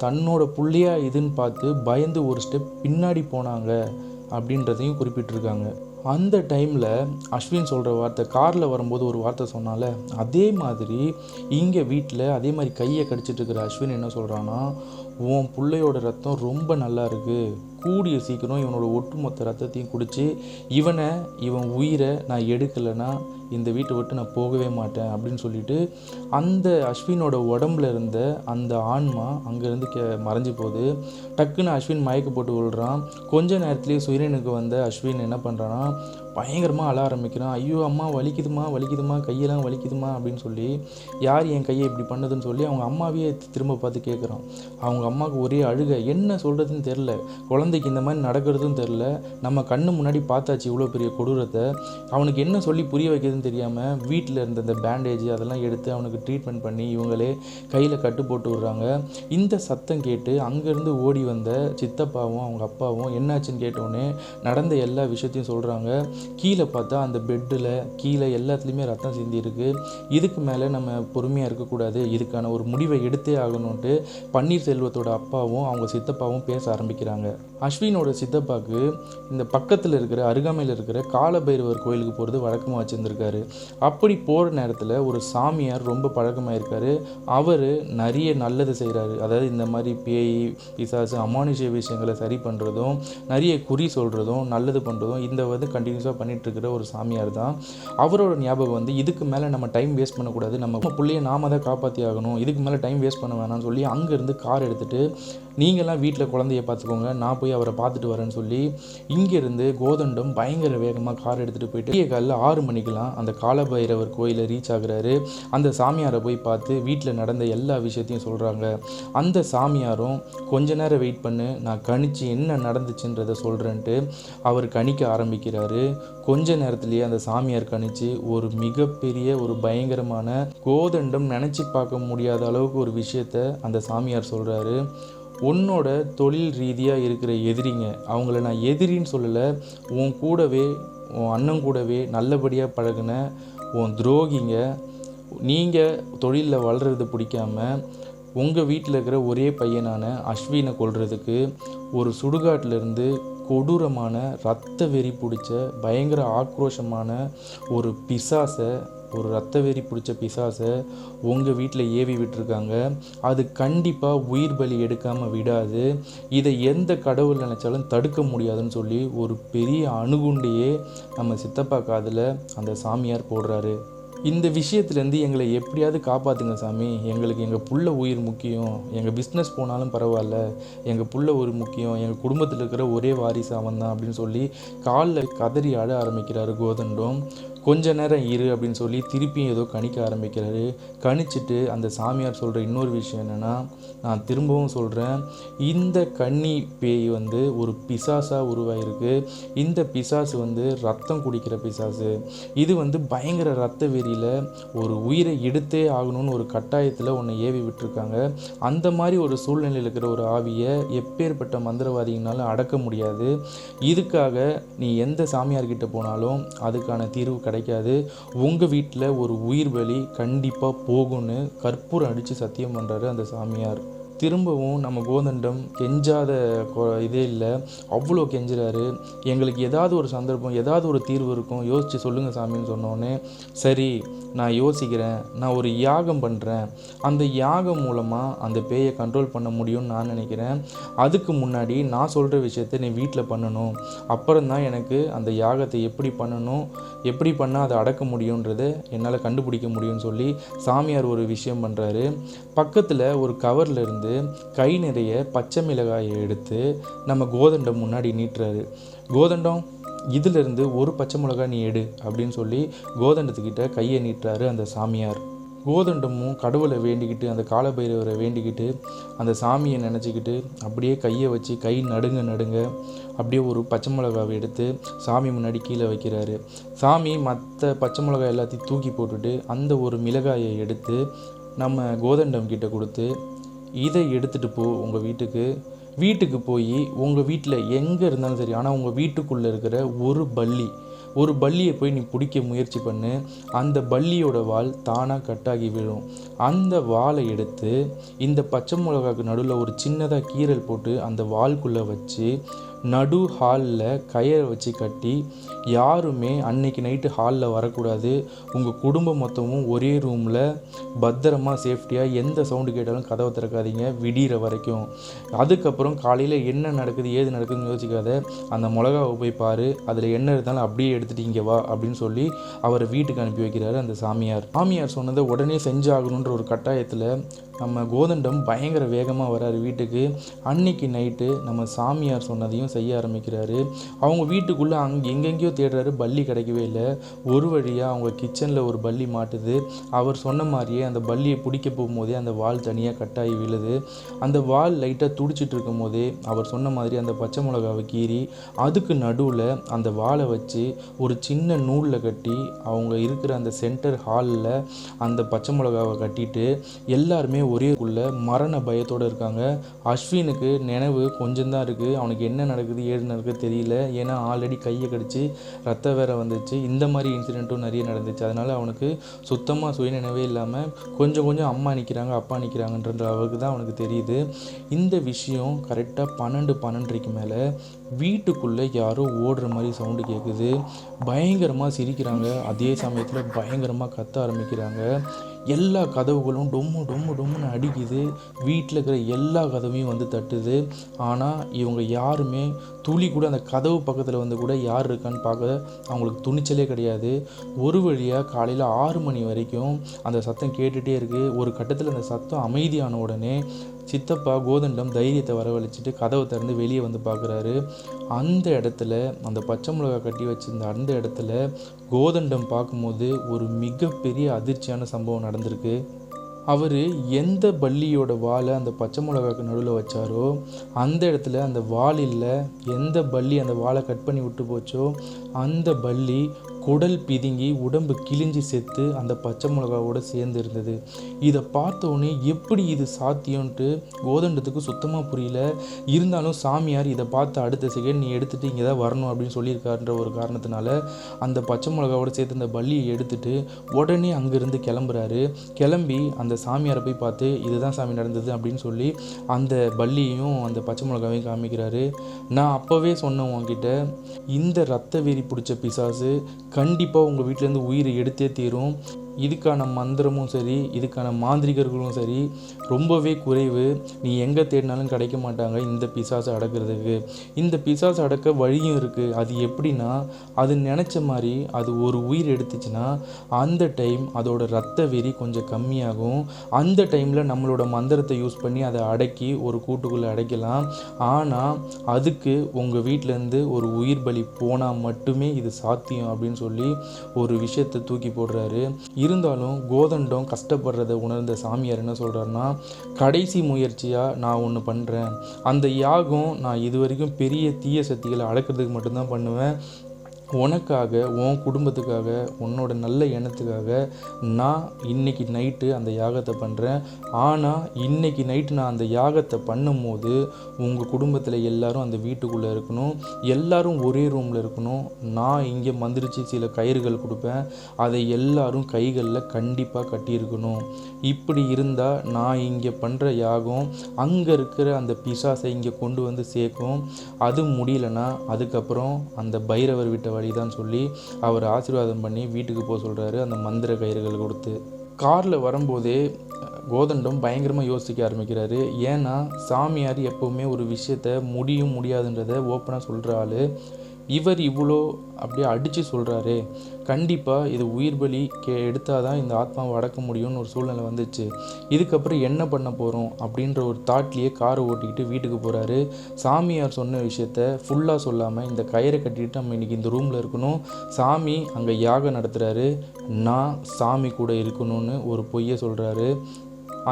Speaker 1: தன்னோட புள்ளையாக இதுன்னு பார்த்து பயந்து ஒரு ஸ்டெப் பின்னாடி போனாங்க அப்படின்றதையும் குறிப்பிட்டிருக்காங்க. அந்த டைமில் அஸ்வின் சொல்கிற வார்த்தை, காரில் வரும்போது ஒரு வார்த்தை சொன்னால அதே மாதிரி இங்கே வீட்டில் அதே மாதிரி கையை கடிச்சிட்டு இருக்கிற அஸ்வின் என்ன சொல்கிறான்னா, உன் பிள்ளையோட ரத்தம் ரொம்ப நல்லா இருக்குது, கூடிய சீக்கிரம் இவனோட ஒட்டுமொத்த ரத்தத்தையும் குடித்து இவன் உயிரை நான் எடுக்கலைன்னா இந்த வீட்டை விட்டு நான் போகவே மாட்டேன் அப்படின்னு சொல்லிட்டு அந்த அஸ்வினோட உடம்புல இருந்த அந்த ஆன்மா அங்கேருந்து மறைஞ்சி போகுது. டக்குன்னு அஸ்வின் மயக்க போட்டு விழுறான். கொஞ்ச நேரத்துலேயே சுயனுக்கு வந்த அஸ்வின் என்ன பண்ணுறான்னா பயங்கரமாக அழ ஆரம்பிக்கிறான். ஐயோ அம்மா வலிக்குதுமா, கையெல்லாம் வலிக்குதுமா அப்படின்னு சொல்லி, யார் என் கையை இப்படி பண்ணுதுன்னு சொல்லி அவங்க அம்மாவையே திரும்ப பார்த்து கேட்குறான். அவங்க அம்மாவுக்கு ஒரே அழுகை, என்ன சொல்கிறதுன்னு தெரில. குழந்தை குழந்தைக்கு இந்த மாதிரி நடக்கிறதும் தெரில, நம்ம கண்ணு முன்னாடி பார்த்தாச்சு இவ்வளோ பெரிய கொடூரத்தை. அவனுக்கு என்ன சொல்லி புரிய வைக்கிறதுன்னு தெரியாமல் வீட்டில் இருந்த இந்த பேண்டேஜ் அதெல்லாம் எடுத்து அவனுக்கு ட்ரீட்மெண்ட் பண்ணி இவங்களே கையில் கட்டு போட்டு விடுறாங்க. இந்த சத்தம் கேட்டு அங்கேருந்து ஓடி வந்த சித்தப்பாவும் அவங்க அப்பாவும் என்னாச்சுன்னு கேட்டோடனே நடந்த எல்லா விஷயத்தையும் சொல்கிறாங்க. கீழே பார்த்தா அந்த பெட்டில் கீழே எல்லாத்துலேயுமே ரத்தம் சிந்திருக்கு. இதுக்கு மேலே நம்ம பொறுமையாக இருக்கக்கூடாது, இதுக்கான ஒரு முடிவை எடுத்தே ஆகணும்ன்ட்டு பன்னீர்செல்வத்தோட அப்பாவும் அவங்க சித்தப்பாவும் பேச ஆரம்பிக்கிறாங்க. அஸ்வினோட சித்தப்பாவுக்கு இந்த பக்கத்தில் இருக்கிற அருகாமையில் இருக்கிற காலபைரவர் கோயிலுக்கு போகிறது வழக்கமாக வச்சுருந்துருக்காரு. அப்படி போகிற நேரத்தில் ஒரு சாமியார் ரொம்ப பழக்கமாயிருக்காரு. அவர் நிறைய நல்லது செய்கிறாரு. அதாவது இந்த மாதிரி பேய் பிசாசு அமானுஷ விஷயங்களை சரி பண்ணுறதும் நிறைய குறி சொல்கிறதும் நல்லது பண்ணுறதும் இந்த கண்டினியூஸாக பண்ணிகிட்ருக்கிற ஒரு சாமியார் தான். அவரோட ஞாபகம் இதுக்கு மேலே நம்ம டைம் வேஸ்ட் பண்ணக்கூடாது, நம்ம பிள்ளையை நாம தான் காப்பாற்றி ஆகணும், இதுக்கு மேலே டைம் வேஸ்ட் பண்ண வேணாம்னு சொல்லி அங்கேருந்து கார் எடுத்துகிட்டு நீங்கள்லாம் வீட்டில் குழந்தைய பார்த்துக்கோங்க, நான் போய் அவரை பார்த்துட்டு வரேன்னு சொல்லி இங்கேருந்து கோதண்டம் பயங்கர வேகமாக கார் எடுத்துகிட்டு போயிட்டு காலையில் 6 மணிக்கெலாம் அந்த காலபைரவர் கோயிலை ரீச் ஆகுறாரு. அந்த சாமியாரை போய் பார்த்து வீட்டில் நடந்த எல்லா விஷயத்தையும் சொல்கிறாங்க. அந்த சாமியாரும் கொஞ்ச நேரம் வெயிட் பண்ணு, நான் கணிச்சு என்ன நடந்துச்சுன்றதை சொல்கிறேன்ட்டு அவர் கணிக்க ஆரம்பிக்கிறாரு. கொஞ்ச நேரத்திலேயே அந்த சாமியார் கணிச்சு ஒரு மிகப்பெரிய ஒரு பயங்கரமான கோதண்டம் நினச்சி பார்க்க முடியாத அளவுக்கு ஒரு விஷயத்தை அந்த சாமியார் சொல்கிறாரு. உன்னோட தொழில் ரீதியாக இருக்கிற எதிரிங்க, அவங்கள நான் எதிரின்னு சொல்லலை, உன் கூடவே உன் அண்ணன் கூடவே நல்லபடியாக பழகின உன் துரோகிங்க, நீங்கள் தொழிலில் வளர்கிறது பிடிக்காம உங்கள் வீட்டில் இருக்கிற ஒரே பையனான அஸ்வினை கொல்றதுக்கு ஒரு சுடுகாட்டிலிருந்து கொடூரமான இரத்த வெறி பிடிச்ச பயங்கர ஆக்ரோஷமான ஒரு பிசாசை, ஒரு இரத்த வெறி பிடிச்ச பிசாசை உங்கள் வீட்டில் ஏவி விட்டுருக்காங்க. அது கண்டிப்பாக உயிர் பலி எடுக்காமல் விடாது, இதை எந்த கடவுள் நினச்சாலும் தடுக்க முடியாதுன்னு சொல்லி ஒரு பெரிய அணுகுண்டையே நம்ம சித்தப்பா காதில் அந்த சாமியார் போடுறாரு. இந்த விஷயத்துலேருந்து எங்களை எப்படியாவது காப்பாற்றுங்க சாமி, எங்களுக்கு எங்கள் புள்ள உயிர் முக்கியம், எங்கள் பிஸ்னஸ் போனாலும் பரவாயில்ல, எங்கள் புள்ள ஒரு முக்கியம், எங்கள் குடும்பத்தில் இருக்கிற ஒரே வாரிசு அவன் தான் அப்படின்னு சொல்லி காலில் கதறி அழ ஆரம்பிக்கிறாரு கோதண்டம். கொஞ்ச நேரம் இரு அப்படின்னு சொல்லி திருப்பியும் ஏதோ கணிக்க ஆரம்பிக்கிறாரு. கணிச்சிட்டு அந்த சாமியார் சொல்கிற இன்னொரு விஷயம் என்னென்னா, நான் திரும்பவும் சொல்கிறேன், இந்த கன்னி பேய் ஒரு பிசாசாக உருவாயிருக்கு. இந்த பிசாசு ரத்தம் குடிக்கிற பிசாசு. இது பயங்கர ரத்த வெறியில் ஒரு உயிரை எடுத்தே ஆகணும்னு ஒரு கட்டாயத்தில் உன்னை ஏவி விட்டுருக்காங்க. அந்த மாதிரி ஒரு சூழ்நிலையில் இருக்கிற ஒரு ஆவியை எப்பேற்பட்ட மந்திரவாதிகளாலும் அடக்க முடியாது. இதுக்காக நீ எந்த சாமியார்கிட்ட போனாலும் அதுக்கான தீர்வு கிடைக்காது. உங்கள் வீட்டில் ஒரு உயிர் பலி கண்டிப்பாக போகும்னு கற்பூரம் அடித்து சத்தியம் பண்ணுறாரு அந்த சாமியார். திரும்பவும் நம்ம கோதண்டம் கெஞ்சாத இதே இல்லை, அவ்வளோ கெஞ்சுறாரு. எங்களுக்கு ஏதாவது ஒரு சந்தர்ப்பம், ஏதாவது ஒரு தீர்வு இருக்கும், யோசித்து சொல்லுங்கள் சாமின்னு சொன்னோன்னே, சரி நான் யோசிக்கிறேன், நான் ஒரு யாகம் பண்ணுறேன், அந்த யாகம் மூலமாக அந்த பேயை கண்ட்ரோல் பண்ண முடியும்னு நான் நினைக்கிறேன். அதுக்கு முன்னாடி நான் சொல்கிற விஷயத்தை நீ வீட்டில் பண்ணணும், அப்புறம்தான் எனக்கு அந்த யாகத்தை எப்படி பண்ணணும், எப்படி பண்ணால் அதை அடக்க முடியுன்றதை என்னால் கண்டுபிடிக்க முடியும்னு சொல்லி சாமியார் ஒரு விஷயம் பண்ணுறாரு. பக்கத்தில் ஒரு கவரில் இருந்து கை நிறைய பச்சை மிளகாயை எடுத்து நம்ம கோதண்டம் முன்னாடி நீட்டுறாரு. கோதண்டம், இதிலிருந்து ஒரு பச்சை மிளகாய் நீ எடு அப்படின்னு சொல்லி கோதண்டத்துக்கிட்ட கையை நீட்டுறாரு அந்த சாமியார். கோதண்டமும் கடவுளை வேண்டிக்கிட்டு, அந்த காலபைரவரை வேண்டிக்கிட்டு, அந்த சாமியை நினச்சிக்கிட்டு அப்படியே கையை வச்சு கை நடுங்க அப்படியே ஒரு பச்சை மிளகாவை எடுத்து சாமி முன்னாடி கீழே வைக்கிறாரு. சாமி மற்ற பச்சை மிளகாய் எல்லாத்தையும் தூக்கி போட்டுட்டு அந்த ஒரு மிளகாயை எடுத்து நம்ம கோதண்டம் கிட்ட கொடுத்து, இதை எடுத்துகிட்டு போ உங்கள் வீட்டுக்கு போய் உங்கள் வீட்டில் எங்கே இருந்தாலும் சரி, ஆனால் உங்கள் வீட்டுக்குள்ளே இருக்கிற ஒரு பல்லியை போய் நீ பிடிக்க முயற்சி பண்ணு. அந்த பல்லியோட வால் தானாக கட்டாகி விழும். அந்த வாலை எடுத்து இந்த பச்சை மிளகாக்கு நடுவில் ஒரு சின்னதாக கீறல் போட்டு அந்த வால்குள்ளே வச்சு நடு ஹாலில் கயிறை வச்சு கட்டி, யாருமே அன்னைக்கு நைட்டு ஹாலில் வரக்கூடாது, உங்கள் குடும்பம் மொத்தமும் ஒரே ரூமில் பத்திரமா சேஃப்டியாக எந்த சவுண்டு கேட்டாலும் கதவை திறக்காதீங்க விடிகிற வரைக்கும். அதுக்கப்புறம் காலையில் என்ன நடக்குது ஏது நடக்குதுன்னு யோசிக்காத, அந்த மிளகாவை போய் பாரு, அதில் என்ன இருந்தாலும் அப்படியே எடுத்துகிட்டு இங்கே வா அப்படின்னு சொல்லி அவரை வீட்டுக்கு அனுப்பி வைக்கிறாரு அந்த சாமியார். சாமியார் சொன்னதை உடனே செஞ்சாகணுன்ற ஒரு கட்டாயத்தில் நம்ம கோதண்டம் பயங்கர வேகமாக வராரு வீட்டுக்கு. அன்னைக்கு நைட்டு நம்ம சாமியார் சொன்னதையும் செய்ய ஆரம்பிக்கிறாரு. அவங்க வீட்டுக்குள்ளே எங்கெங்கேயோ தேடுறாரு, பல்லி கிடைக்கவே இல்லை. ஒரு வழியாக அவங்க கிச்சனில் ஒரு பல்லி மாட்டுது. அவர் சொன்ன மாதிரியே அந்த பல்லியை பிடிக்க போகும்போதே அந்த வால் தனியாக கட்டாகி விழுது. அந்த வால் லைட்டாக துடிச்சிட்டு இருக்கும் போதே அவர் சொன்ன மாதிரி அந்த பச்சை மிளகாவை கீறி அதுக்கு நடுவில் அந்த வாலை வச்சு ஒரு சின்ன நூலில் கட்டி அவங்க இருக்கிற அந்த சென்டர் ஹாலில் அந்த பச்சை மிளகாவை கட்டிட்டு எல்லாருமே ஒரேக்குள்ளே மரண பயத்தோடு இருக்காங்க. அஸ்வினுக்கு நினைவு கொஞ்சம்தான் இருக்குது. அவனுக்கு என்ன நடக்குது ஏது நடக்குது தெரியல. ஏன்னா ஆல்ரெடி கையை கடிச்சு ரத்தம் வேற வந்துச்சு. இந்த மாதிரி இன்சிடெண்ட்டும் நிறைய நடந்துச்சு. அதனால் அவனுக்கு சுத்தமாக சுயநினைவே இல்லாமல் கொஞ்சம் அம்மா நிற்கிறாங்க அப்பா நிற்கிறாங்கன்ற அளவுக்கு தான் அவனுக்கு தெரியுது. இந்த விஷயம் கரெக்டாக 12:30க்கு மேலே வீட்டுக்குள்ளே யாரோ ஓடுற மாதிரி சவுண்டு கேட்குது. பயங்கரமாக சிரிக்கிறாங்க. அதே சமயத்தில் பயங்கரமாக கத்த ஆரம்பிக்கிறாங்க. எல்லா கதவுகளும் டொம்முன்னு அடிக்குது. வீட்டில் இருக்கிற எல்லா கதவையும் வந்து தட்டுது. ஆனால் இவங்க யாருமே துளி கூட அந்த கதவு பக்கத்தில் வந்து கூட யார் இருக்கான்னு பார்க்க அவங்களுக்கு துணிச்சலே கிடையாது. ஒரு வழியாக காலையில் 6 மணி வரைக்கும் அந்த சத்தம் கேட்டுகிட்டே இருக்குது. ஒரு கட்டத்தில் அந்த சத்தம் அமைதியான உடனே சித்தப்பா கோதண்டம் தைரியத்தை வரவழைச்சிட்டு கதவை திறந்து வெளியே வந்து பார்க்குறாரு. அந்த இடத்துல அந்த பச்சை மிளகா கட்டி வச்சிருந்த அந்த இடத்துல கோதண்டம் பார்க்கும்போது ஒரு மிகப்பெரிய அதிர்ச்சியான சம்பவம் நடந்திருக்கு. அவர் எந்த பல்லியோட வாலை அந்த பச்சை மிளகாக்கு நடுவில் வச்சாரோ அந்த இடத்துல அந்த வால் இல்லை. எந்த பல்லி அந்த வாலை கட் பண்ணி விட்டு போச்சோ அந்த பல்லி குடல் பிதுங்கி உடம்பு கிழிஞ்சி செத்து அந்த பச்சை மிளகாவோடு சேர்ந்து இருந்தது. இதை பார்த்தோன்னே எப்படி இது சாத்தியம்ன்ட்டு கோதண்டத்துக்கு சுத்தமாக புரியல. இருந்தாலும் சாமியார் இதை பார்த்து அடுத்த செகண்ட் நீ எடுத்துகிட்டு இங்கே தான் வரணும் அப்படின்னு சொல்லியிருக்காருன்ற ஒரு காரணத்தினால அந்த பச்சை மிளகாவோடு சேர்த்து அந்த பல்லியை எடுத்துகிட்டு உடனே அங்கேருந்து கிளம்புறாரு. கிளம்பி அந்த சாமியாரை போய் பார்த்து இதுதான் சாமி நடந்தது அப்படின்னு சொல்லி அந்த பல்லியையும் அந்த பச்சை மிளகாவையும் காமிக்கிறாரு. நான் அப்போவே சொன்னேன் உங்ககிட்ட, இந்த ரத்த வெறி பிடிச்ச பிசாசு கண்டிப்பாக உங்கள் வீட்டிலேருந்து உயிரை எடுத்தே தீரும். இதுக்கான மந்திரமும் சரி, இதுக்கான மாந்திரிகர்களும் சரி ரொம்பவே குறைவு. நீ எங்கே தேடினாலும் கிடைக்க மாட்டாங்க இந்த பிசாசை அடக்கிறதுக்கு. இந்த பிசாசை அடக்க வழியும் இருக்குது. அது எப்படின்னா, அது நினச்ச மாதிரி அது ஒரு உயிர் எடுத்துச்சுன்னா அந்த டைம் அதோட ரத்த வெறி கொஞ்சம் கம்மியாகும். அந்த டைமில் நம்மளோட மந்திரத்தை யூஸ் பண்ணி அதை அடக்கி ஒரு கூட்டுக்குள்ளே அடைக்கலாம். ஆனால் அதுக்கு உங்கள் வீட்டிலேருந்து ஒரு உயிர் பலி போனால் மட்டுமே இது சாத்தியம் அப்படின்னு சொல்லி ஒரு விஷயத்தை தூக்கி போடுறாரு. இருந்தாலும் கோதண்டம் கஷ்டப்படுறதை உணர்ந்த சாமியார் என்ன சொல்கிறாருன்னா, கடைசி முயற்சியாக நான் ஒன்று பண்ணுறேன். அந்த யாகம் நான் இது வரைக்கும் பெரிய தீய சக்திகளை அடக்கிறதுக்கு மட்டும்தான் பண்ணுவேன். உனக்காக, உன் குடும்பத்துக்காக, உன்னோட நல்ல எண்ணத்துக்காக நான் இன்றைக்கி நைட்டு அந்த யாகத்தை பண்ணுறேன். ஆனால் இன்றைக்கி நைட்டு நான் அந்த யாகத்தை பண்ணும்போது உங்கள் குடும்பத்தில் எல்லோரும் அந்த வீட்டுக்குள்ளே இருக்கணும். எல்லோரும் ஒரே ரூமில் இருக்கணும். நான் இங்கே மந்திரிச்சு சில கயிறுகள் கொடுப்பேன். அதை எல்லாரும் கைகளில் கண்டிப்பாக கட்டியிருக்கணும். இப்படி இருந்தால் நான் இங்கே பண்ணுற யாகம் அங்கே இருக்கிற அந்த பிசாசை இங்கே கொண்டு வந்து சேர்க்கும். அது முடியலன்னா அதுக்கப்புறம் அந்த பைரவர் விட்ட வழிதான் சொல்லி அவர் ஆசீர்வாதம் பண்ணி வீட்டுக்கு போக சொல்கிறாரு அந்த மந்திர கயிறுகள் கொடுத்து. காரில் வரும்போதே கோதண்டம் பயங்கரமாக யோசிக்க ஆரம்பிக்கிறாரு. ஏன்னா சாமியார் எப்போவுமே ஒரு விஷயத்தை முடியும் முடியாதுன்றதை ஓப்பனாக சொல்கிற ஆள். இவர் இவ்வளோ அப்படியே அடித்து சொல்கிறாரு. கண்டிப்பாக இது உயிர் பலி எடுத்தால் தான் இந்த ஆத்மாவை அடக்க முடியும்னு ஒரு சூழ்நிலை வந்துச்சு. இதுக்கப்புறம் என்ன பண்ண போகிறோம் அப்படின்ற ஒரு தாட்லேயே காரை ஓட்டிக்கிட்டு வீட்டுக்கு போகிறாரு. சாமியார் சொன்ன விஷயத்த ஃபுல்லாக சொல்லாமல் இந்த கயிறை கட்டிட்டு நம்ம இன்றைக்கி இந்த ரூமில் இருக்கணும், சாமி அங்கே யாகம் நடத்துகிறாரு, நான் சாமி கூட இருக்கணும்னு ஒரு பொய்யை சொல்கிறாரு.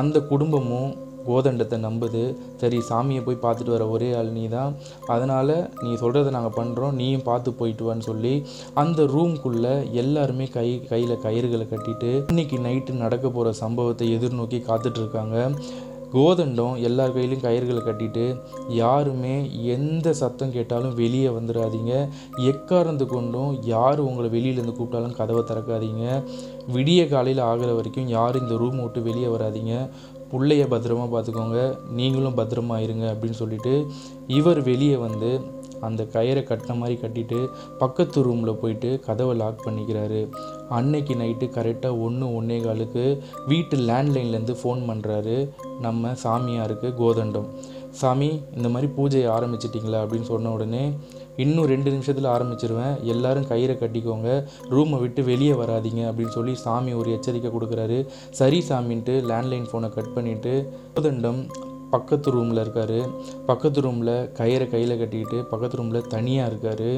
Speaker 1: அந்த குடும்பமும் கோதண்டத்தை நம்புது. சரி, சாமியை போய் பார்த்துட்டு வர ஒரே ஆள் நீ தான், அதனால் நீ சொல்கிறத நாங்கள் பண்ணுறோம், நீயும் பார்த்து போயிட்டு வான்னு சொல்லி அந்த ரூம்குள்ளே எல்லாருமே கையில் கயிறுகளை கட்டிட்டு இன்றைக்கி நைட்டு நடக்க போகிற சம்பவத்தை எதிர்நோக்கி காத்துட்ருக்காங்க. கோதண்டம் எல்லார் கையிலையும் கயிறுகளை கட்டிட்டு, யாருமே எந்த சத்தம் கேட்டாலும் வெளியே வந்துடாதீங்க, எக்காரந்து கொண்டும் யார் உங்களை வெளியிலேருந்து கூப்பிட்டாலும் கதவை திறக்காதீங்க, விடிய காலையில் ஆகிற வரைக்கும் யாரும் இந்த ரூம் விட்டு வெளியே வராதிங்க, பிள்ளைய பத்திரமா பார்த்துக்கோங்க, நீங்களும் பத்திரமா இருங்க அப்படின்னு சொல்லிட்டு இவர் வெளியே வந்து அந்த கயிறை கட்டின மாதிரி கட்டிட்டு பக்கத்து ரூமில் போயிட்டு கதவை லாக் பண்ணிக்கிறாரு. அன்னைக்கு நைட்டு கரெக்டாக 1:15 வீட்டு லேண்ட்லைன்லேருந்து ஃபோன் பண்ணுறாரு நம்ம சாமியாருக்கு கோதண்டம். சாமி இந்த மாதிரி பூஜையை ஆரம்பிச்சிட்டிங்களா அப்படின்னு சொன்ன உடனே, இன்னும் 2 நிமிஷத்தில் ஆரம்பிச்சிருவேன், எல்லோரும் கயிறை கட்டிக்கோங்க, ரூமை விட்டு வெளியே வராதிங்க அப்படின்னு சொல்லி சாமி ஒரு எச்சரிக்கை கொடுக்குறாரு. சரி சாமின்ட்டு லேண்ட்லைன் ஃபோனை கட் பண்ணிவிட்டு கோதண்டம் பக்கத்து ரூமில் இருக்கார். பக்கத்து ரூமில் கயிறை கையில் கட்டிக்கிட்டு பக்கத்து ரூமில் தனியாக இருக்கார்.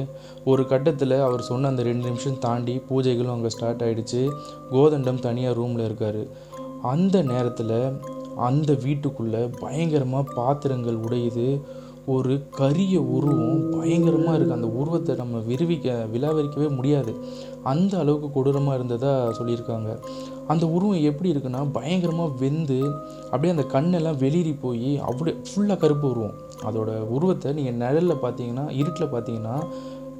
Speaker 1: ஒரு கட்டத்தில் அவர் சொன்ன அந்த 2 நிமிஷம் தாண்டி பூஜைகளும் அங்கே ஸ்டார்ட் ஆகிடுச்சு. கோதண்டம் தனியாக ரூமில் இருக்கார். அந்த நேரத்தில் அந்த வீட்டுக்குள்ளே பயங்கரமாக பாத்திரங்கள் உடையுது. ஒரு கரிய உருவம் பயங்கரமாக இருக்குது. அந்த உருவத்தை நம்ம விலாவரிக்கவே முடியாது, அந்த அளவுக்கு கொடூரமாக இருந்ததாக சொல்லியிருக்காங்க. அந்த உருவம் எப்படி இருக்குன்னா, பயங்கரமாக வெந்து அப்படியே அந்த கண்ணெல்லாம் வெளிரி போய் அப்படியே ஃபுல்லாக கருப்பு உருவம். அதோட உருவத்தை நீங்கள் நிழலில் பார்த்தீங்கன்னா, இருட்டில் பார்த்தீங்கன்னா,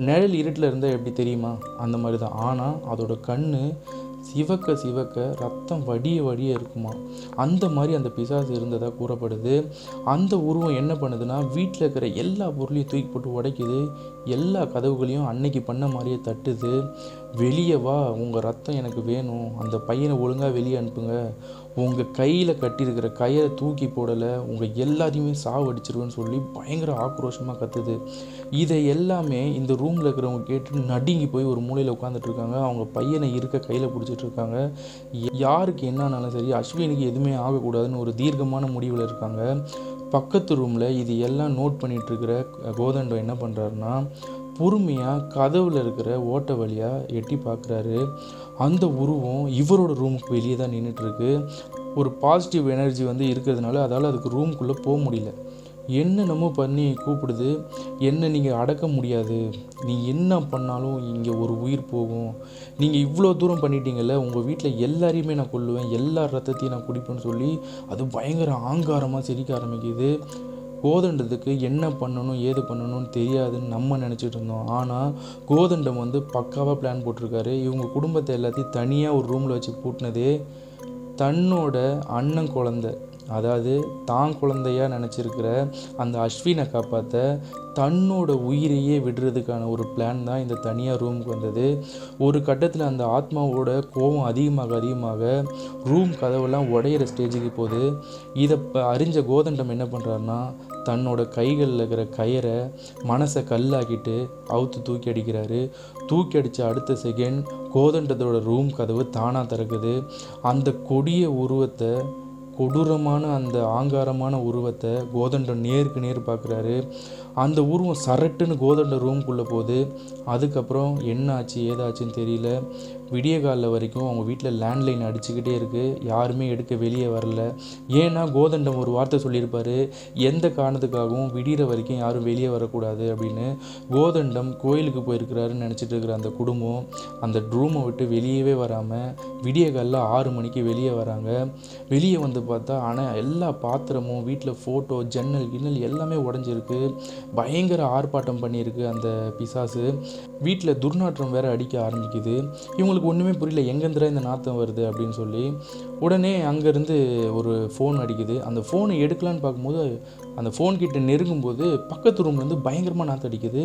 Speaker 1: நிழல் இருட்டில் இருந்தால் எப்படி தெரியுமா, அந்த மாதிரி தான். ஆனால் அதோட கண் சிவக்க சிவக்க ரத்தம் வடிய இருக்குமா. அந்த மாதிரி அந்த பிசாசு இருந்ததாக கூறப்படுது. அந்த உருவம் என்ன பண்ணுதுன்னா, வீட்டில் இருக்கிற எல்லா பொருளையும் தூக்கி போட்டு உடைக்குது. எல்லா கதவுகளையும் அன்னைக்கு பண்ண மாதிரியே தட்டுது. வெளியே வா, உங்கள் ரத்தம் எனக்கு வேணும், அந்த பையனை ஒழுங்காக வெளியே அனுப்புங்க, உங்கள் கையில் கட்டியிருக்கிற கயிறை தூக்கி போடலை, உங்கள் எல்லாத்தையுமே சாவடிச்சிருவேன்னு சொல்லி பயங்கர ஆக்ரோஷமாக கத்துது. இதை எல்லாமே இந்த ரூமில் இருக்கிறவங்க கேட்டு நடுங்கி போய் ஒரு மூலையில் உட்காந்துட்ருக்காங்க. அவங்க பையனை இருக்க கையில் பிடிச்சிட்ருக்காங்க. யாருக்கு என்னன்னாலும் சரி, அஸ்வினுக்கு எதுவுமே ஆகக்கூடாதுன்னு ஒரு தீர்க்கமான முடிவில் இருக்காங்க. பக்கத்து ரூமில் இது எல்லாம் நோட் பண்ணிகிட்ருக்கிற கோதண்டம் என்ன பண்ணுறாருன்னா, பொறுமையாக கதவில் இருக்கிற ஓட்டை வழியாக எட்டி பார்க்குறாரு. அந்த உருவம் இவரோட ரூமுக்கு வெளியே தான் நின்றுட்டுருக்கு. ஒரு பாசிட்டிவ் எனர்ஜி இருக்கிறதுனால அதால் அதுக்கு ரூமுக்குள்ளே போக முடியல. என்னென்னமோ பண்ணி கூப்பிடுது. என்ன நீங்கள் அடக்க முடியாது, நீ என்ன பண்ணாலும் இங்கே ஒரு உயிர் போகும், நீங்கள் இவ்வளோ தூரம் பண்ணிட்டீங்கல்ல, உங்கள் வீட்டில் எல்லாரையுமே நான் கொல்லுவேன், எல்லா ரத்தத்தையும் நான் குடிப்பேன்னு சொல்லி அது பயங்கர ஆங்காரமாக சிரிக்க ஆரம்பிக்குது. கோதண்டத்துக்கு என்ன பண்ணணும் ஏது பண்ணணும்னு தெரியாதுன்னு நம்ம நினச்சிட்டு இருந்தோம். ஆனால் கோதண்டம் பக்காவாக பிளான் போட்டிருக்காரு. இவங்க குடும்பத்தை எல்லாத்தையும் தனியாக ஒரு ரூமில் வச்சு பூட்டினதே தன்னோட அண்ணன் குழந்தை, அதாவது தான் குழந்தையாக நினச்சிருக்கிற அந்த அஸ்வினை காப்பாற்ற தன்னோட உயிரையே விடுறதுக்கான ஒரு பிளான் தான் இந்த தனியாக ரூமுக்கு வந்தது. ஒரு கட்டத்தில் அந்த ஆத்மாவோட கோபம் அதிகமாக ரூம் கதவெல்லாம் உடையிற ஸ்டேஜுக்கு போகுது. இதை அறிஞ்ச கோதண்டம் என்ன பண்ணுறாருன்னா, தன்னோட கைகளில் இருக்கிற கயிறை மனசை கல்லாக்கிட்டு அவுத்து தூக்கி அடிக்கிறாரு. தூக்கி அடித்த அடுத்த செகண்ட் கோதண்டத்தோட ரூம் கதவு தானாக திறக்குது. அந்த கொடிய உருவத்தை, கொடூரமான அந்த ஆங்காரமான உருவத்தை கோதண்டம் நேருக்கு நேர் பார்க்குறாரு. அந்த உருவம் சரட்டுன்னு கோதண்ட ரூம்குள்ளே போகுது. அதுக்கப்புறம் என்ன ஆச்சு ஏதாச்சுன்னு தெரியல. விடிய காலில் வரைக்கும் அவங்க வீட்டில் லேண்ட்லைன் அடிச்சுக்கிட்டே இருக்குது. யாருமே எடுக்க வெளியே வரல. ஏன்னா கோதண்டம் ஒரு வார்த்தை சொல்லியிருப்பார், எந்த காரணத்துக்காகவும் விடிகிற வரைக்கும் யாரும் வெளியே வரக்கூடாது அப்படின்னு. கோதண்டம் கோயிலுக்கு போயிருக்கிறாருன்னு நினச்சிட்டு இருக்கிற அந்த குடும்பம் அந்த ரூமை விட்டு வெளியவே வராமல் விடிய காலில் 6 மணிக்கு வெளியே வராங்க. வெளியே பார்த்தா ஆனால் எல்லா பாத்திரமும் வீட்டில் ஃபோட்டோ ஜன்னல் கிண்ணல் எல்லாமே உடஞ்சிருக்கு. பயங்கர ஆர்ப்பாட்டம் பண்ணியிருக்கு அந்த பிசாசு. வீட்டில் துர்நாற்றம் வேறு அடிக்க ஆரம்பிக்குது. இவங்களுக்கு ஒன்றுமே புரியல, எங்கேருந்துடா இந்த நாற்றம் வருது அப்படின்னு சொல்லி. உடனே அங்கேருந்து ஒரு ஃபோன் அடிக்குது. அந்த ஃபோனை எடுக்கலான்னு பார்க்கும்போது அந்த ஃபோன் கிட்ட நெருங்கும்போது பக்கத்து ரூம்லேருந்து பயங்கரமாக நாற்றம் அடிக்குது.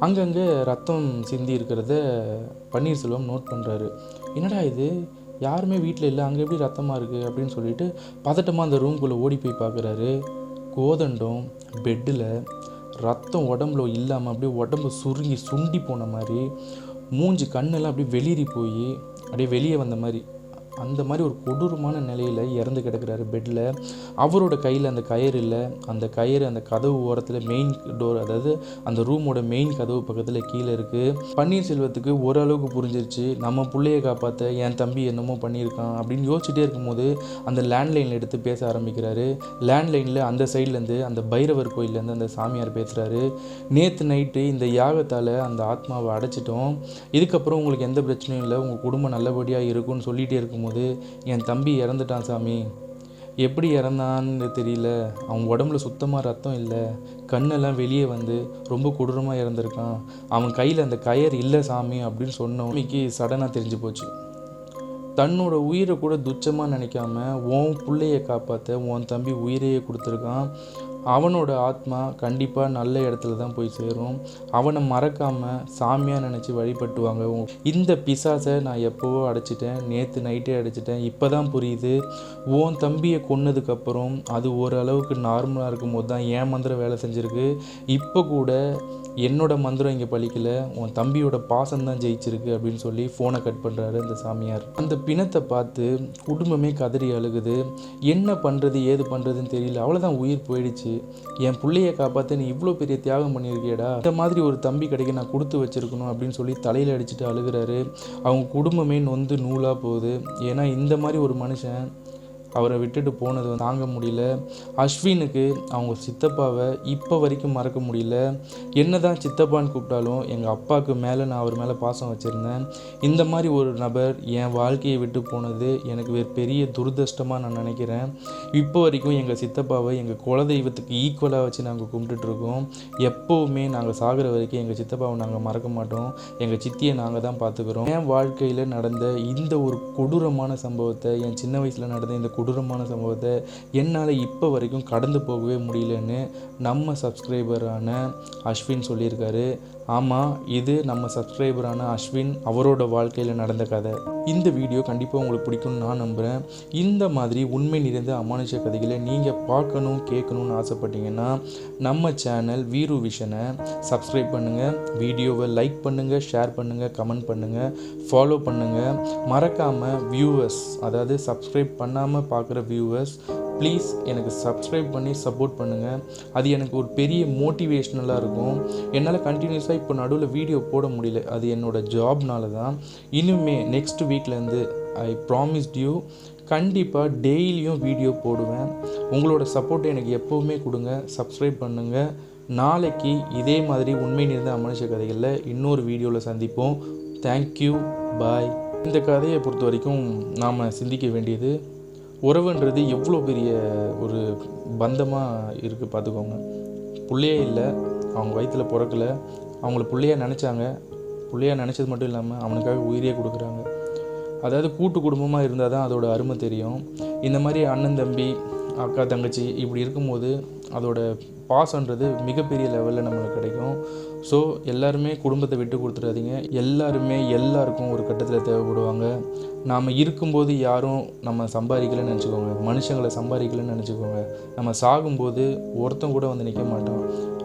Speaker 1: அங்கங்கே ரத்தம் சிந்தி இருக்கிறத பன்னீர்செல்வம் நோட் பண்ணுறாரு. என்னடா இது, யாருமே வீட்டில் இல்லை, அங்கே எப்படி ரத்தமாக இருக்குது அப்படின்னு சொல்லிட்டு பதட்டமாக அந்த ரூம்குள்ளே ஓடி போய் பார்க்குறாரு. கோதண்டம் பெட்டில் ரத்தம் உடம்புல இல்லாமல் அப்படியே உடம்பு சுருங்கி சுண்டி போன மாதிரி, மூஞ்சி கண்ணெல்லாம் அப்படியே வெளிரி போய் அப்படியே வெளியே வந்த மாதிரி, அந்த மாதிரி ஒரு கொடூரமான நிலையில் இறந்து கிடக்கிறாரு பெட்டில். அவரோட கையில் அந்த கயிறு இல்லை. அந்த கயிறு அந்த கதவு ஓரத்தில் மெயின் டோர், அதாவது அந்த ரூமோட மெயின் கதவு பக்கத்தில் கீழே இருக்குது. பன்னீர்செல்வத்துக்கு ஓரளவுக்கு புரிஞ்சிருச்சு, நம்ம பிள்ளையை காப்பாற்ற என் தம்பி என்னமோ பண்ணியிருக்கான் அப்படின்னு யோசிச்சுட்டே இருக்கும்போது அந்த லேண்ட்லைனில் எடுத்து பேச ஆரம்பிக்கிறாரு. லேண்ட்லைனில் அந்த சைட்லேருந்து அந்த பைரவர் கோயிலேருந்து அந்த சாமியார் பேசுகிறாரு. நேற்று நைட்டு இந்த யாகத்தால் அந்த ஆத்மாவை அடைச்சிட்டோம், இதுக்கப்புறம் உங்களுக்கு எந்த பிரச்சனையும் இல்லை, உங்கள் குடும்பம் நல்லபடியாக இருக்கும்னு சொல்லிகிட்டே இருக்கும்போது என் தம்பி இறந்துட்டான் சாமி, எப்படி இறந்தான்னு தெரியல, அவன் உடம்புல சுத்தமாக ரத்தம் இல்லை, கண்ணெல்லாம் வெளியே ரொம்ப கொடூரமாக இறந்துருக்கான், அவன் கையில் அந்த கயர் இல்லை சாமி அப்படின்னு சொன்னவனுக்கு சடனாக தெரிஞ்சு போச்சு. தன்னோட உயிரை கூட துச்சமாக நினைக்காம உன் பிள்ளையை காப்பாற்ற உன் தம்பி உயிரையே கொடுத்துருக்கான். அவனோட ஆத்மா கண்டிப்பாக நல்ல இடத்துல தான் போய் சேரும். அவனை மறக்காமல் சாமியாக நினச்சி வழிபட்டுவாங்க. இந்த பிசாசை நான் எப்போவோ அடைச்சிட்டேன், நேற்று நைட்டே அடைச்சிட்டேன். இப்போ தான் புரியுது, உன் தம்பியை கொன்னதுக்கப்புறம் அது ஓரளவுக்கு நார்மலாக இருக்கும்போது தான் என் மந்திரம் வேலை செஞ்சுருக்கு. இப்போ கூட என்னோட மந்திரம் இங்கே பலிக்கல, உன் தம்பியோட பாசம் தான் ஜெயிச்சிருக்கு அப்படின்னு சொல்லி ஃபோனை கட் பண்ணுறாரு அந்த சாமியார். அந்த பிணத்தை பார்த்து குடும்பமே கதறி அழுகுது. என்ன பண்ணுறது ஏது பண்ணுறதுன்னு தெரியல. அவ்வளோதான், உயிர் போயிடுச்சு. என் பிள்ளையை காப்பாற்ற நீ இவ்வளோ பெரிய தியாகம் பண்ணியிருக்கியடா, இந்த மாதிரி ஒரு தம்பி கிடைக்க நான் கொடுத்து வச்சிருக்கணும் அப்படின்னு சொல்லி தலையில் அடிச்சுட்டு அழுகிறாரு. அவங்க குடும்பமே நொந்து நூலாக போகுது. ஏன்னா இந்த மாதிரி ஒரு மனுஷன் அவரை விட்டுட்டு போனது தாங்க முடியல. அஸ்வினுக்கு அவங்க சித்தப்பாவை இப்போ வரைக்கும் மறக்க முடியல. என்ன தான் சித்தப்பான்னு கூப்பிட்டாலும் எங்கள் அப்பாவுக்கு மேலே நான் அவர் மேலே பாசம் வச்சுருந்தேன். இந்த மாதிரி ஒரு நபர் என் வாழ்க்கையை விட்டு போனது எனக்கு பெரிய துரதிர்ஷ்டமாக நான் நினைக்கிறேன். இப்போ வரைக்கும் எங்கள் சித்தப்பாவை எங்கள் குலதெய்வத்துக்கு ஈக்குவலாக வச்சு நாங்கள் கும்பிட்டுட்ருக்கோம். எப்போவுமே நாங்கள் சாகிற வரைக்கும் எங்கள் சித்தப்பாவை நாங்கள் மறக்க மாட்டோம். எங்கள் சித்தியை நாங்கள் தான் பார்த்துக்கிறோம். என் வாழ்க்கையில் நடந்த இந்த ஒரு கொடூரமான சம்பவத்தை, என் சின்ன வயசில் நடந்த இந்த கொடூரமான சம்பவத்தை என்னால் இப்போ வரைக்கும் கடந்து போகவே முடியலன்னு நம்ம சப்ஸ்கிரைபரான அஸ்வின் சொல்லியிருக்காரு. ஆமாம், இது நம்ம சப்ஸ்கிரைபரான அஸ்வின் அவரோட வாழ்க்கையில் நடந்த கதை. இந்த வீடியோ கண்டிப்பாக உங்களுக்கு பிடிக்கும்னு நான் நம்புகிறேன். இந்த மாதிரி உண்மை நிறைந்த அமானுஷ கதைகளை நீங்கள் பார்க்கணும் கேட்கணும்னு ஆசைப்பட்டீங்கன்னா நம்ம சேனல் வீரு விஷனை சப்ஸ்கிரைப் பண்ணுங்கள், வீடியோவை லைக் பண்ணுங்கள், ஷேர் பண்ணுங்கள், கமெண்ட் பண்ணுங்கள், ஃபாலோ பண்ணுங்கள். மறக்காமல் வியூவர்ஸ், அதாவது சப்ஸ்கிரைப் பண்ணாமல் பார்க்குற வியூவர்ஸ், ப்ளீஸ் எனக்கு சப்ஸ்கிரைப் பண்ணி சப்போர்ட் பண்ணுங்கள். அது எனக்கு ஒரு பெரிய மோட்டிவேஷ்னலாக இருக்கும். என்னால் கண்டினியூஸாக இப்போ நடுவில் வீடியோ போட முடியல, அது என்னோடய ஜாப்னால தான். இனிமே நெக்ஸ்ட் வீக்லேருந்து ஐ ப்ராமிஸ்ட் யூ கண்டிப்பாக டெய்லியும் வீடியோ போடுவேன். உங்களோட சப்போர்ட்டை எனக்கு எப்போவுமே கொடுங்க, சப்ஸ்கிரைப் பண்ணுங்கள். நாளைக்கு இதே மாதிரி உண்மை நிறைந்த அமானுஷ கதைகளில் இன்னொரு வீடியோவில் சந்திப்போம். தேங்க்யூ, பாய். இந்த கதையை பொறுத்த வரைக்கும் நாம் சிந்திக்க வேண்டியது, உறவுன்றது எவ்வளோ பெரிய ஒரு பந்தமாக இருக்குது பார்த்துக்கோங்க. பிள்ளையே இல்லை, அவங்க வயிற்றில் பிறக்கலை, அவங்கள பிள்ளையாக நினச்சாங்க. பிள்ளையாக நினச்சது மட்டும் இல்லாமல் அவனுக்காக உயிரே கொடுக்குறாங்க. அதாவது கூட்டு குடும்பமாக இருந்தால் தான் அதோட அருமை தெரியும். இந்த மாதிரி அண்ணன் தம்பி அக்கா தங்கச்சி இப்படி இருக்கும்போது அதோட பாசன்றது மிகப்பெரிய லெவலில் நம்மளுக்கு கிடைக்கும். ஸோ எல்லாருமே குடும்பத்தை விட்டு கொடுத்துடாதீங்க. எல்லாருமே எல்லாருக்கும் ஒரு கட்டத்தில் தேவைப்படுவாங்க. நாம் இருக்கும்போது யாரும் நம்ம சம்பாதிக்கலைன்னு நினச்சிக்கோங்க, மனுஷங்களை சம்பாதிக்கலைன்னு நினச்சிக்கோங்க. நம்ம சாகும்போது ஒருத்தன் கூட வந்து நிற்க மாட்டோம்.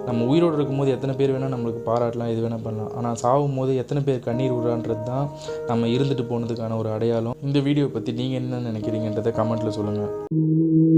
Speaker 1: நம்ம உயிரோடு இருக்கும்போது எத்தனை பேர் வேணால் நம்மளுக்கு பாராட்டலாம், இது வேணால் பண்ணலாம். ஆனால் சாகும் போது எத்தனை பேர் கண்ணீர் விடுறான்றது தான் நம்ம இருந்துட்டு போனதுக்கான ஒரு அடையாளம். இந்த வீடியோ பற்றி நீங்கள் என்ன நினைக்கிறீங்கன்றதை கமெண்ட்டில் சொல்லுங்கள்.